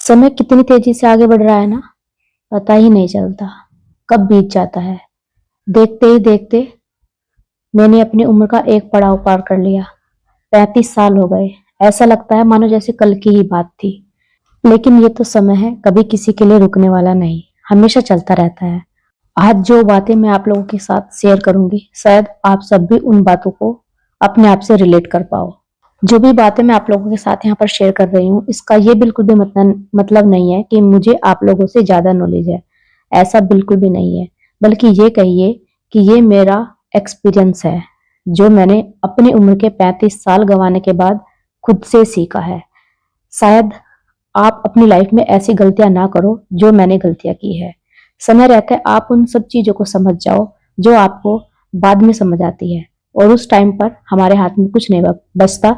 समय कितनी तेजी से आगे बढ़ रहा है ना, पता ही नहीं चलता कब बीत जाता है। देखते ही देखते मैंने अपनी उम्र का एक पड़ाव पार कर लिया। 35 साल हो गए। ऐसा लगता है मानो जैसे कल की ही बात थी। लेकिन ये तो समय है, कभी किसी के लिए रुकने वाला नहीं, हमेशा चलता रहता है। आज जो बातें मैं आप लोगों के साथ शेयर करूंगी, शायद आप सब भी उन बातों को अपने आप से रिलेट कर पाओ। जो भी बातें मैं आप लोगों के साथ यहाँ पर शेयर कर रही हूँ, इसका ये बिल्कुल भी मतलब नहीं है कि मुझे आप लोगों से ज्यादा नॉलेज है। ऐसा बिल्कुल भी नहीं है। बल्कि ये कहिए कि ये मेरा एक्सपीरियंस है, जो मैंने अपनी उम्र के 35 साल गंवाने के बाद खुद से सीखा है। शायद आप अपनी लाइफ में ऐसी गलतियां ना करो जो मैंने गलतियां की है। समय रहते आप उन सब चीजों को समझ जाओ जो आपको बाद में समझ आती है, और उस टाइम पर हमारे हाथ में कुछ नहीं बचता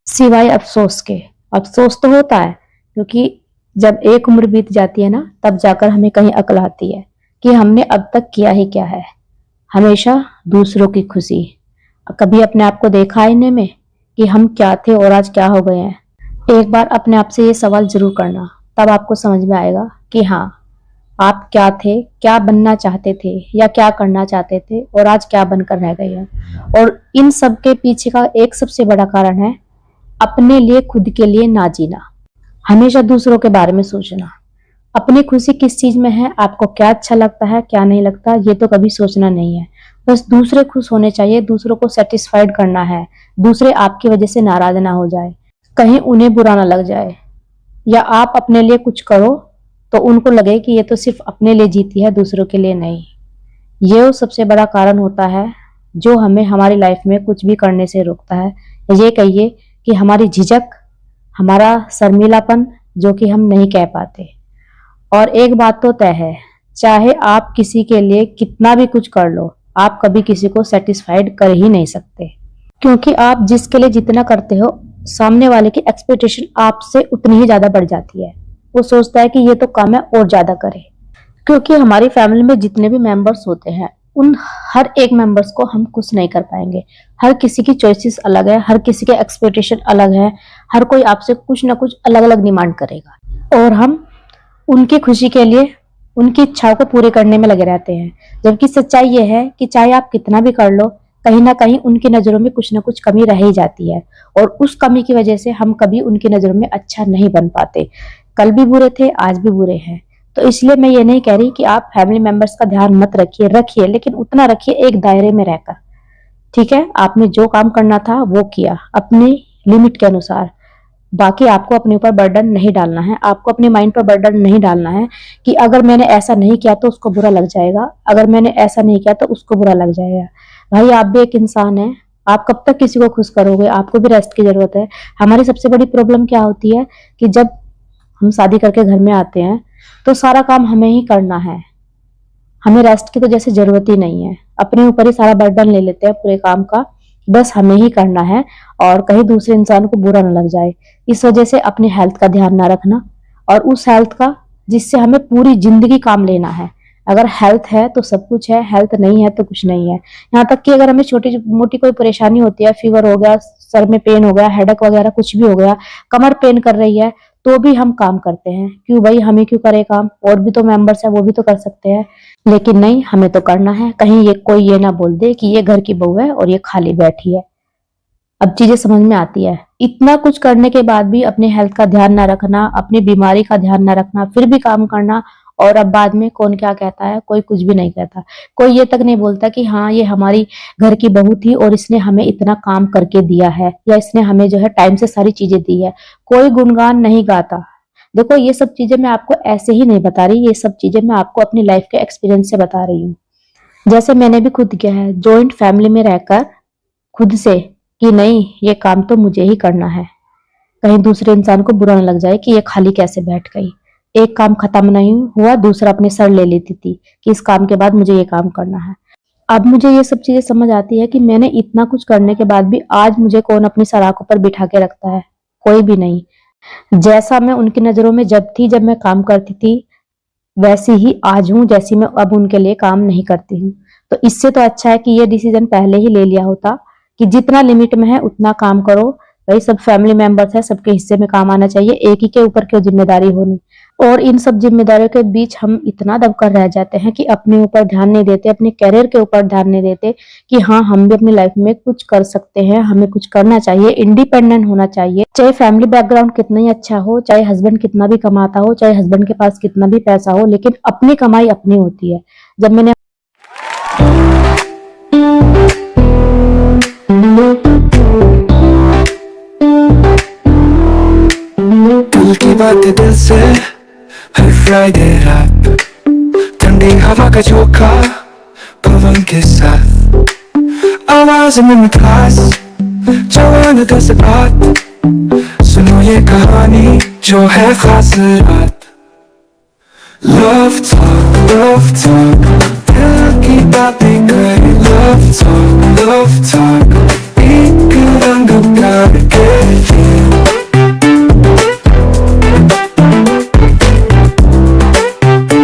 सिवाय अफसोस के। अफसोस तो होता है, क्योंकि जब एक उम्र बीत जाती है ना, तब जाकर हमें कहीं अकल आती है कि हमने अब तक किया ही क्या है। हमेशा दूसरों की खुशी, कभी अपने आप को देखा आईने में कि हम क्या थे और आज क्या हो गए हैं। एक बार अपने आप से ये सवाल जरूर करना, तब आपको समझ में आएगा कि हाँ, आप क्या थे, क्या बनना चाहते थे या क्या करना चाहते थे, और आज क्या बनकर रह गए हैं। और इन सब के पीछे का एक सबसे बड़ा कारण है अपने लिए, खुद के लिए ना जीना, हमेशा दूसरों के बारे में सोचना। अपनी खुशी किस चीज में है, आपको क्या अच्छा लगता है क्या नहीं लगता, ये तो कभी सोचना नहीं है। बस दूसरे खुश होने चाहिए, दूसरों को सेटिस्फाइड करना है। दूसरे आपकी वजह से नाराज ना हो जाए, कहीं उन्हें बुरा ना लग जाए, या आप अपने लिए कुछ करो तो उनको लगे कि ये तो सिर्फ अपने लिए जीती है, दूसरों के लिए नहीं। ये सबसे बड़ा कारण होता है जो हमें हमारी लाइफ में कुछ भी करने से रोकता है। ये कहिए कि हमारी झिझक, हमारा शर्मीलापन, जो कि हम नहीं कह पाते। और एक बात तो तय है, चाहे आप किसी के लिए कितना भी कुछ कर लो, आप कभी किसी को सेटिस्फाइड कर ही नहीं सकते। क्योंकि आप जिसके लिए जितना करते हो, सामने वाले की एक्सपेक्टेशन आपसे उतनी ही ज्यादा बढ़ जाती है। वो सोचता है कि ये तो काम है और ज्यादा करे। क्योंकि हमारी फैमिली में जितने भी मेंबर्स होते हैं, उन हर एक मेंबर्स को हम खुश नहीं कर पाएंगे। हर किसी की चॉइसेस अलग है, हर किसी के एक्सपेक्टेशन अलग है। हर कोई आपसे कुछ ना कुछ अलग अलग डिमांड करेगा, और हम उनकी खुशी के लिए उनकी इच्छाओं को पूरे करने में लगे रहते हैं। जबकि सच्चाई यह है कि चाहे आप कितना भी कर लो, कहीं ना कहीं उनकी नजरों में कुछ ना कुछ कमी रह ही जाती है, और उस कमी की वजह से हम कभी उनकी नजरों में अच्छा नहीं बन पाते। कल भी बुरे थे, आज भी बुरे हैं। तो इसलिए मैं ये नहीं कह रही कि आप फैमिली मेंबर्स का ध्यान मत रखिए, रखिए, लेकिन उतना रखिए एक दायरे में रहकर। ठीक है, आपने जो काम करना था वो किया अपनी लिमिट के अनुसार। बाकी आपको अपने ऊपर बर्डन नहीं डालना है, आपको अपने माइंड पर बर्डन नहीं डालना है कि अगर मैंने ऐसा नहीं किया तो उसको बुरा लग जाएगा, अगर मैंने ऐसा नहीं किया तो उसको बुरा लग जाएगा। भाई, आप भी एक इंसान है, आप कब तक किसी को खुश करोगे? आपको भी रेस्ट की जरूरत है। हमारी सबसे बड़ी प्रॉब्लम क्या होती है कि जब हम शादी करके घर में आते हैं तो सारा काम हमें ही करना है, हमें रेस्ट की तो जैसे जरूरत ही नहीं है। अपने ऊपर ही सारा बर्डन ले लेते हैं पूरे काम का, बस हमें ही करना है, और कहीं दूसरे इंसान को बुरा ना लग जाए। इस वजह से अपनी हेल्थ का ध्यान ना रखना, और उस हेल्थ का जिससे हमें पूरी जिंदगी काम लेना है। अगर हेल्थ है तो सब कुछ है, हेल्थ नहीं है तो कुछ नहीं है। यहाँ तक कि अगर हमें छोटी मोटी कोई परेशानी होती है, फीवर हो गया, सर में पेन हो गया, हेडेक वगैरह कुछ भी हो गया, कमर पेन कर रही है, तो भी हम काम करते हैं। क्यों भाई, हमें क्यों करे काम? और भी तो मेंबर्स है, वो भी तो कर सकते हैं। लेकिन नहीं, हमें तो करना है। कहीं ये कोई ये ना बोल दे कि ये घर की बहू है और ये खाली बैठी है। अब चीजें समझ में आती है। इतना कुछ करने के बाद भी अपने हेल्थ का ध्यान ना रखना, अपनी बीमारी का ध्यान ना रखना, फिर भी काम करना, और अब बाद में कौन क्या कहता है? कोई कुछ भी नहीं कहता। कोई ये तक नहीं बोलता कि हाँ, ये हमारी घर की बहू थी और इसने हमें इतना काम करके दिया है, या इसने हमें जो है टाइम से सारी चीजें दी है। कोई गुणगान नहीं गाता। देखो, ये सब चीजें मैं आपको ऐसे ही नहीं बता रही, ये सब चीजें मैं आपको अपनी लाइफ के एक्सपीरियंस से बता रही हूँ। जैसे मैंने भी खुद किया है, जॉइंट फैमिली में रहकर खुद से, कि नहीं, ये काम तो मुझे ही करना है, कहीं दूसरे इंसान को बुरा न लग जाए कि ये खाली कैसे बैठ गई। एक काम खत्म नहीं हुआ, दूसरा अपने सर ले लेती थी कि इस काम के बाद मुझे ये काम करना है। अब मुझे ये सब चीजें समझ आती है कि मैंने इतना कुछ करने के बाद भी आज मुझे कौन अपनी सलाखों पर बिठा के रखता है? कोई भी नहीं। जैसा मैं उनकी नजरों में जब थी, जब मैं काम करती थी, वैसी ही आज हूं, जैसी मैं अब उनके लिए काम नहीं करती हूँ। तो इससे तो अच्छा है कि ये डिसीजन पहले ही ले लिया होता कि जितना लिमिट में है उतना काम करो, भाई सब फैमिली मेंबर्स है, सबके हिस्से में काम आना चाहिए, एक ही के ऊपर क्यों जिम्मेदारी होनी। और इन सब जिम्मेदारियों के बीच हम इतना दबकर रह जाते हैं कि अपने ऊपर ध्यान नहीं देते, अपने करियर के ऊपर ध्यान नहीं देते कि हाँ हम भी अपनी लाइफ में कुछ कर सकते हैं, हमें कुछ करना चाहिए, इंडिपेंडेंट होना चाहिए। चाहे फैमिली बैकग्राउंड कितना ही अच्छा हो, चाहे हस्बैंड कितना भी कमाता हो, चाहे हस्बैंड के पास कितना भी पैसा हो, लेकिन अपनी कमाई अपनी होती है। जब मैंने दिल की बातें दिल से हर फ्राइडे रात, ठंडी हवा का झोंका पवन के साथ, आवाज में मिठास जवान दस बात, सुनो ये कहानी जो है खास रात। लव टॉक दिल की बातें करें, लव टॉक एक रंग प्यार